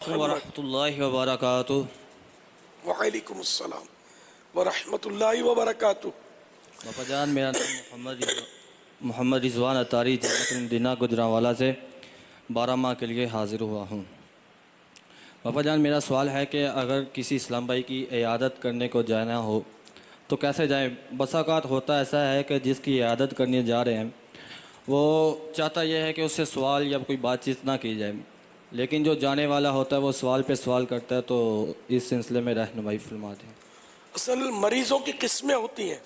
ورحمۃ اللہ وبرکاتہ۔ وعلیکم السلام ورحمۃ اللہ وبرکاتہ۔ باپا جان، میرا نام محمد رضوان اطاری جنت المدینہ گجرانوالہ سے 12 ماہ کے لیے حاضر ہوا ہوں۔ باپا جان، میرا سوال ہے کہ اگر کسی اسلام بھائی کی عیادت کرنے کو جانا ہو تو کیسے جائیں؟ بسا اوقات ہوتا ایسا ہے کہ جس کی عیادت کرنے جا رہے ہیں وہ چاہتا یہ ہے کہ اس سے سوال یا کوئی بات چیت نہ کی جائے، لیکن جو جانے والا ہوتا ہے وہ سوال پہ سوال کرتا ہے، تو اس سلسلے میں رہنمائی فرما دیں۔ اصل مریضوں کی قسمیں ہوتی ہیں،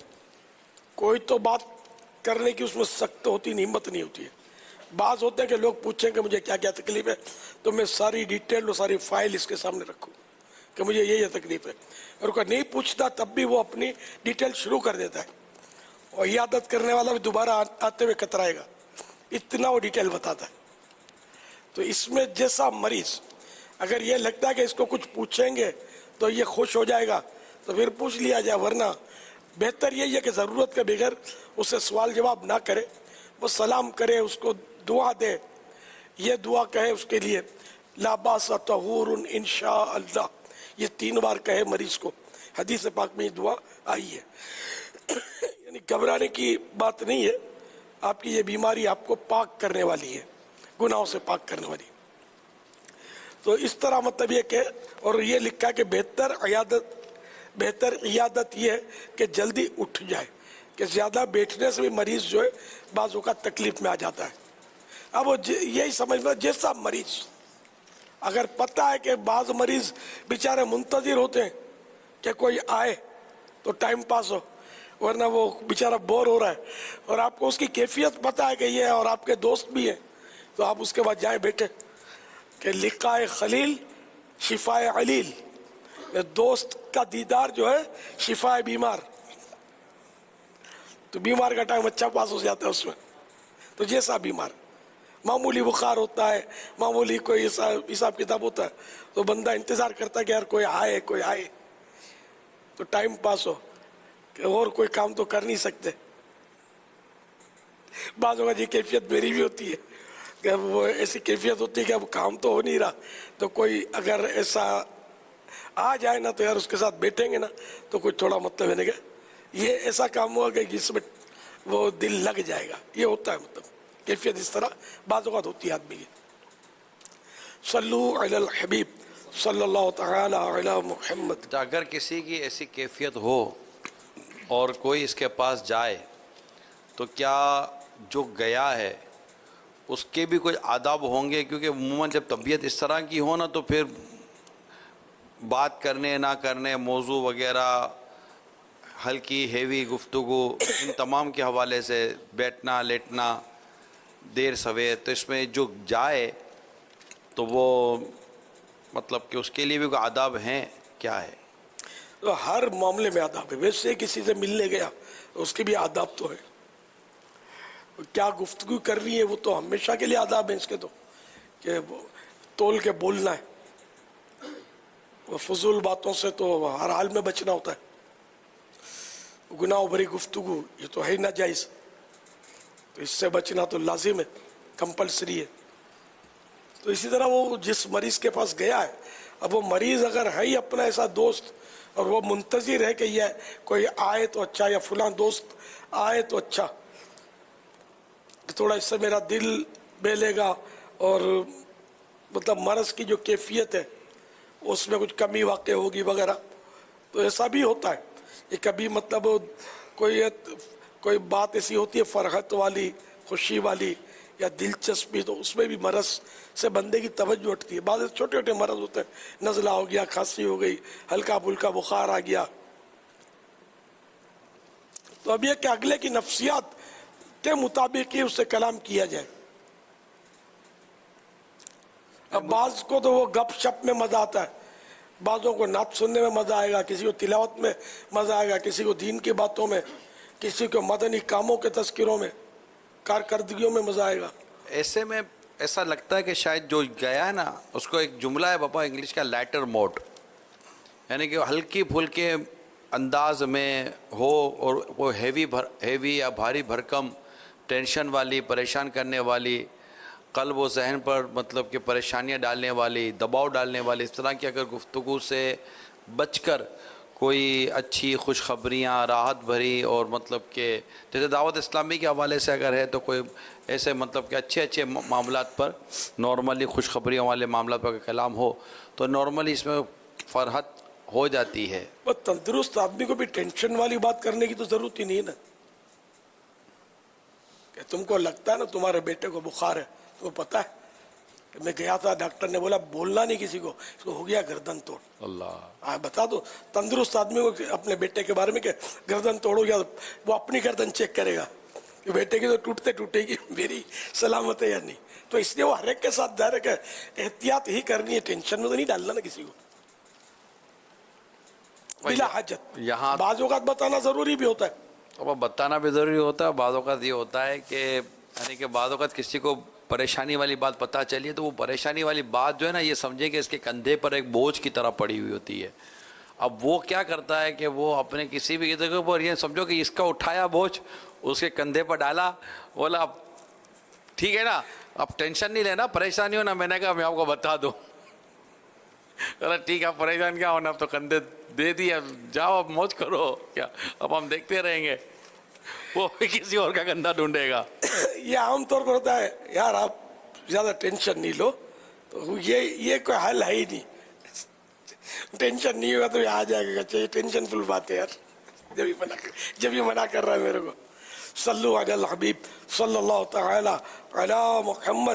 کوئی تو بات کرنے کی اس میں سخت ہوتی نہیں، ہمت نہیں ہوتی ہے۔ بعض ہوتے ہیں کہ لوگ پوچھیں کہ مجھے کیا کیا تکلیف ہے تو میں ساری ڈیٹیل اور ساری فائل اس کے سامنے رکھوں کہ مجھے یہ تکلیف ہے، اور کوئی نہیں پوچھتا تب بھی وہ اپنی ڈیٹیل شروع کر دیتا ہے، اور عیادت کرنے والا بھی دوبارہ آتے ہوئے کترائے گا، اتنا وہ ڈیٹیل بتاتا ہے۔ تو اس میں جیسا مریض اگر یہ لگتا ہے کہ اس کو کچھ پوچھیں گے تو یہ خوش ہو جائے گا تو پھر پوچھ لیا جائے، ورنہ بہتر یہی ہے کہ ضرورت کے بغیر اس سے سوال جواب نہ کرے، وہ سلام کرے، اس کو دعا دے، یہ دعا کہے اس کے لیے لا باس طہور انشاء اللہ، یہ 3 بار کہے مریض کو، حدیث پاک میں یہ دعا آئی ہے۔ یعنی گھبرانے کی بات نہیں ہے، آپ کی یہ بیماری آپ کو پاک کرنے والی ہے، گناہوں سے پاک کرنے والی۔ تو اس طرح مطلب یہ کہ، اور یہ لکھا کہ بہتر عیادت یہ ہے کہ جلدی اٹھ جائے، کہ زیادہ بیٹھنے سے بھی مریض جو ہے بعض اوقات تکلیف میں آ جاتا ہے۔ اب وہ یہی سمجھنا، جیسا مریض اگر پتہ ہے کہ بعض مریض بیچارے منتظر ہوتے ہیں کہ کوئی آئے تو ٹائم پاس ہو، ورنہ وہ بیچارہ بور ہو رہا ہے، اور آپ کو اس کی کیفیت پتہ ہے کہ یہ ہے اور آپ کے دوست بھی ہیں، تو آپ اس کے بعد جائیں بیٹھے کہ لقائے خلیل شفائے علیل، دوست کا دیدار جو ہے شفائے بیمار، تو بیمار کا ٹائم اچھا پاس ہو جاتا ہے اس میں۔ تو جیسا بیمار معمولی بخار ہوتا ہے، معمولی کوئی حساب کتاب ہوتا ہے، تو بندہ انتظار کرتا ہے کہ یار کوئی آئے تو ٹائم پاس ہو، کہ اور کوئی کام تو کر نہیں سکتے۔ بعض اوقات یہ کیفیت میری بھی ہوتی ہے کہ وہ ایسی کیفیت ہوتی ہے کہ اب کام تو ہو نہیں رہا، تو کوئی اگر ایسا آ جائے نا تو یار اس کے ساتھ بیٹھیں گے نا تو کوئی تھوڑا مطلب ہے نا کہ یہ ایسا کام ہوا کہ جس میں وہ دل لگ جائے گا، یہ ہوتا ہے، مطلب کیفیت اس طرح بعض اوقات ہوتی ہے آدمی کی۔ صلو علی الحبیب صلی اللہ تعالی علی محمد۔ اگر کسی کی ایسی کیفیت ہو اور کوئی اس کے پاس جائے تو کیا جو گیا ہے اس کے بھی کچھ آداب ہوں گے؟ کیونکہ عموماً جب طبیعت اس طرح کی ہو نا تو پھر بات کرنے نہ کرنے، موضوع وغیرہ، ہلکی ہیوی گفتگو، ان تمام کے حوالے سے بیٹھنا لیٹنا دیر سویر، تو اس میں جو جائے تو وہ مطلب کہ اس کے لیے بھی کوئی آداب ہیں، کیا ہے؟ تو ہر معاملے میں آداب ہے، ویسے کسی سے ملنے گیا اس کے بھی آداب تو ہے، کیا گفتگو کر رہی ہے وہ تو ہمیشہ کے لیے آداب ہیں اس کے، تو کہ تول کے بولنا ہے، وہ فضول باتوں سے تو ہر حال میں بچنا ہوتا ہے، گناہ بھری گفتگو یہ تو ہے ناجائز، تو اس سے بچنا تو لازم ہے، کمپلسری ہے۔ تو اسی طرح وہ جس مریض کے پاس گیا ہے، اب وہ مریض اگر ہے ہی اپنا ایسا دوست اور وہ منتظر ہے کہ یہ کوئی آئے تو اچھا، یا فلاں دوست آئے تو اچھا، تھوڑا اس سے میرا دل بہلے گا، اور مطلب مرض کی جو کیفیت ہے اس میں کچھ کمی واقع ہوگی وغیرہ، تو ایسا بھی ہوتا ہے کہ کبھی مطلب کوئی بات ایسی ہوتی ہے فرحت والی، خوشی والی یا دلچسپی، تو اس میں بھی مرض سے بندے کی توجہ ہٹتی ہے۔ بعض چھوٹے چھوٹے مرض ہوتے ہیں، نزلہ ہو گیا، کھانسی ہو گئی، ہلکا پھلکا بخار آ گیا، تو اب یہ کہ اگلے کی نفسیات کے مطابق ہی اس سے کلام کیا جائے۔ اب بعض کو تو وہ گپ شپ میں مزہ آتا ہے، بعضوں کو نعت سننے میں مزہ آئے گا، کسی کو تلاوت میں مزہ آئے گا، کسی کو دین کی باتوں میں، کسی کو مدنی کاموں کے تذکروں میں، کارکردگیوں میں مزہ آئے گا۔ ایسے میں ایسا لگتا ہے کہ شاید جو گیا ہے نا، اس کو ایک جملہ ہے باپا انگلش کا، لیٹر موڈ، یعنی کہ ہلکی پھلکے انداز میں ہو، اور وہ ہیوی یا بھاری بھرکم ٹینشن والی، پریشان کرنے والی قلب و ذہن پر مطلب کہ پریشانیاں ڈالنے والی، دباؤ ڈالنے والی اس طرح کی اگر گفتگو سے بچ کر کوئی اچھی خوشخبریاں راحت بھری اور مطلب کہ جیسے دعوت اسلامی کے حوالے سے اگر ہے تو کوئی ایسے مطلب کہ اچھے معاملات پر نارملی خوشخبریوں والے معاملات پر کلام ہو تو نارملی اس میں فرحت ہو جاتی ہے. بس تندرست آدمی کو بھی ٹینشن والی بات کرنے کی تو ضرورت ہی نہیں ہے نا. کہ تم کو لگتا ہے نا تمہارے بیٹے کو بخار ہے، تم کو پتا ہے کہ میں گیا تھا ڈاکٹر نے بولا بولنا نہیں کسی کو، اس کو ہو گیا گردن توڑ. اللہ بتا دو تندرست آدمی کو اپنے بیٹے کے بارے میں کہ گردن توڑو گیا، وہ اپنی گردن چیک کرے گا کہ بیٹے کی تو ٹوٹے گی میری سلامت ہے یا نہیں. تو اس لیے وہ ہر ایک کے ساتھ ظاہر ہے کہ احتیاط ہی کرنی ہے، ٹینشن میں تو نہیں ڈالنا نا کسی کو بلا حاجت. یہاں بعض اوقات بتانا ضروری بھی ہوتا ہے. اب بتانا بھی ضروری ہوتا ہے. بعض اوقات یہ ہوتا ہے کہ یعنی کہ بعض اوقات کسی کو پریشانی والی بات پتہ چلی ہے تو وہ پریشانی والی بات جو ہے نا یہ سمجھے کہ اس کے کندھے پر ایک بوجھ کی طرح پڑی ہوئی ہوتی ہے. اب وہ کیا کرتا ہے کہ وہ اپنے کسی بھی جگہ پر یہ سمجھو کہ اس کا اٹھایا بوجھ اس کے کندھے پر ڈالا، بولا اب ٹھیک ہے نا اب ٹینشن نہیں لینا پریشانی ہو نا. میں نے کہا میں آپ کو بتا دوں. ٹھیک ہے آپ پریشان کیا ہونا، اب تو کندھے دے دیا، جاؤ اب موج کرو. کیا اب ہم دیکھتے رہیں گے، وہ بھی کسی اور کا کندھا ڈھونڈے گا. یہ عام طور پر ہوتا ہے یار آپ زیادہ ٹینشن نہیں لو، تو یہ کوئی حل ہے ہی نہیں. ٹینشن نہیں ہوگا تو یہ آ جائے گا. چاہیے ٹینشن فل بات ہے یار، جب یہ منع کر رہا ہے میرے کو. صلو علی الحبیب صلی اللہ تعالی علی محمد